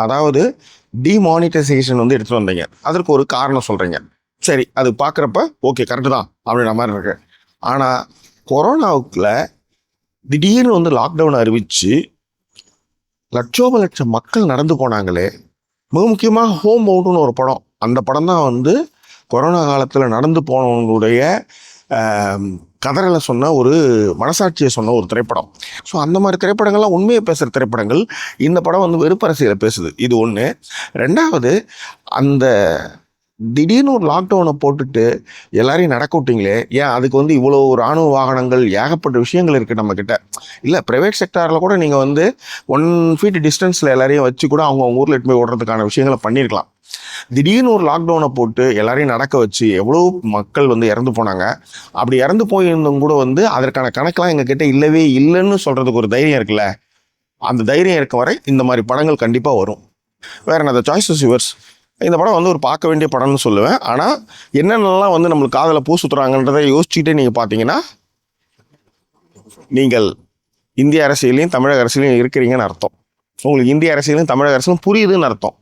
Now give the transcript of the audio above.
அதாவது டிமானிட்டைசேஷன் வந்து எடுத்துகிட்டு வந்தீங்க. அதற்கு ஒரு காரணம் சொல்கிறீங்க. சரி, அது பார்க்குறப்ப ஓகே கரெக்டு தான் அப்படின்ற மாதிரி இருக்கு. ஆனால் கொரோனாவுக்குள்ள திடீர்னு வந்து லாக்டவுன் அறிவித்து லட்சம் மக்கள் நடந்து போனாங்களே. மிக முக்கியமாக ஹோம் அவுட்னு ஒரு படம், அந்த படம் தான் வந்து கொரோனா காலத்தில் நடந்து போனவங்களுடைய கதறலை சொன்ன ஒரு மனசாட்சியை சொன்ன ஒரு திரைப்படம். ஸோ அந்த மாதிரி திரைப்படங்கள்லாம் உண்மையை பேசுகிற திரைப்படங்கள். இந்த படம் வந்து வெறுப்பரசியலை பேசுது. இது ஒன்று. ரெண்டாவது, அந்த திடீர்னு ஒரு லாக்டவுனை போட்டுட்டு எல்லாரையும் நடக்க விட்டீங்களே, ஏன் அதுக்கு வந்து இவ்வளோ இராணுவ வாகனங்கள், ஏகப்பட்ட விஷயங்கள் இருக்குது நம்மக்கிட்ட. இல்லை, ப்ரைவேட் செக்டாரில் கூட நீங்கள் வந்து 1 feet டிஸ்டன்ஸில் எல்லாரையும் வச்சு கூட அவங்க ஊரில் எட்டு போய் ஓடுறதுக்கான விஷயங்களை பண்ணியிருக்கலாம். திடீர்னு ஒரு லாக்டவுனை போட்டு எல்லாரையும் நடக்க வச்சு எவ்வளோ மக்கள் வந்து இறந்து போனாங்க. அப்படி இறந்து போயிருந்தும் கூட வந்து அதற்கான கணக்கெலாம் எங்ககிட்ட இல்லவே இல்லைன்னு சொல்கிறதுக்கு ஒரு தைரியம் இருக்குல்ல. அந்த தைரியம் இருக்க வரை இந்த மாதிரி படங்கள் கண்டிப்பாக வரும். வேறு என்ன, சாய்ஸ் இஸ் யுவர்ஸ். இந்த படம் வந்து ஒரு பார்க்க வேண்டிய படம்னு சொல்லுவேன். ஆனால் என்னென்னலாம் வந்து நம்மளுக்கு காதில் பூ சுற்றுறாங்கன்றதை யோசிச்சுட்டே நீங்கள் பார்த்தீங்கன்னா நீங்கள் இந்திய அரசியலையும் தமிழக அரசியலையும் இருக்கிறீங்கன்னு அர்த்தம். உங்களுக்கு இந்திய அரசியலையும் தமிழக அரசியலும் புரியுதுன்னு அர்த்தம்.